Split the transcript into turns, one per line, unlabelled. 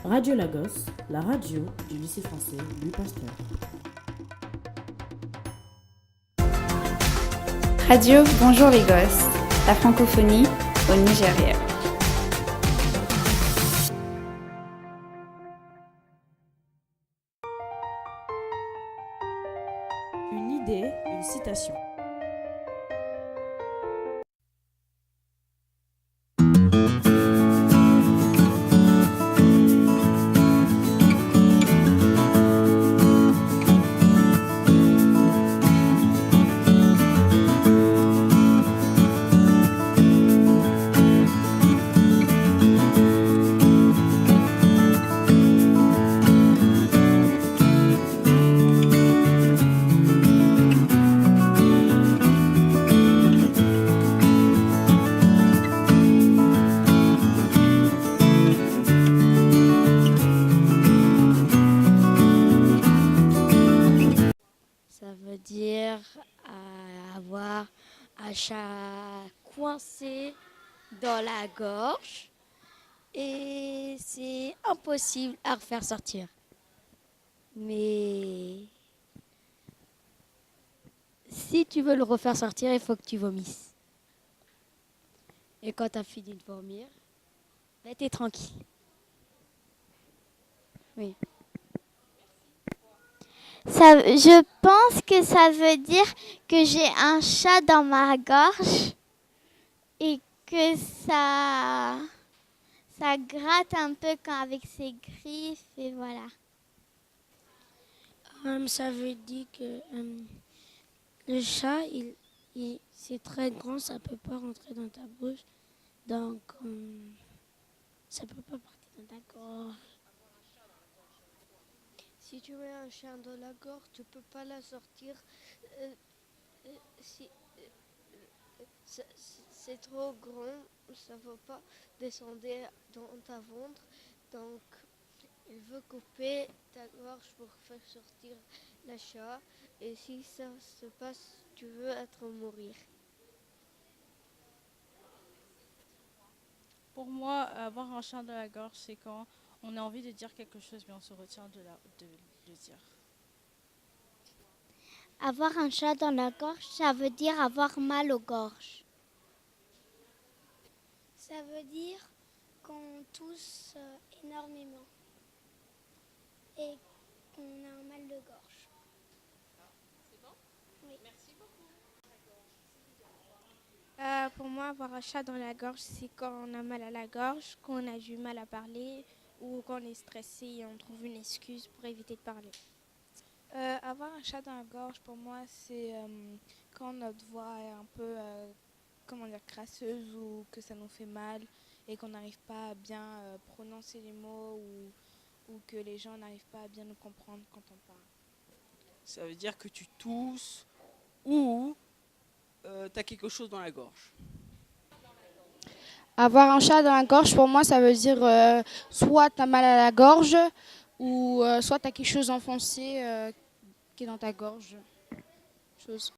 Radio Lagos, la radio du lycée français Louis Pasteur.
Radio Bonjour Lagos, la francophonie au Nigeria.
Une idée, une citation.
Ça veut dire avoir un chat coincé dans la gorge et c'est impossible à refaire sortir. Mais si tu veux le refaire sortir, il faut que tu vomisses. Et quand tu as fini de vomir, ben t'es tranquille. Oui.
Je pense que ça veut dire que j'ai un chat dans ma gorge et que ça gratte un peu avec ses griffes et voilà.
Ça veut dire que le chat, c'est très grand, ça peut pas rentrer dans ta bouche, donc ça peut pas partir dans ta gorge. Si tu mets un chat dans la gorge, tu peux pas la sortir. C'est trop grand, ça ne va pas descendre dans ta ventre, donc il veut couper ta gorge pour faire sortir le chat. Et si ça se passe, tu veux être mourir.
Pour moi, avoir un chat dans la gorge, c'est quand on a envie de dire quelque chose, mais on se retient de le dire.
Avoir un chat dans la gorge, ça veut dire avoir mal aux gorges.
Ça veut dire qu'on tousse énormément et qu'on a un mal de gorge.
C'est bon ?
Oui.
Merci beaucoup.
Pour moi, avoir un chat dans la gorge, c'est quand on a mal à la gorge, qu'on a du mal à parler ou quand on est stressé et on trouve une excuse pour éviter de parler.
Avoir un chat dans la gorge, pour moi, c'est quand notre voix est un peu crasseuse ou que ça nous fait mal et qu'on n'arrive pas à bien prononcer les mots ou que les gens n'arrivent pas à bien nous comprendre quand on parle.
Ça veut dire que tu tousses ou tu as quelque chose dans la gorge.
Avoir un chat dans la gorge, pour moi, ça veut dire soit tu as mal à la gorge ou soit tu as quelque chose enfoncé qui est dans ta gorge. Chose.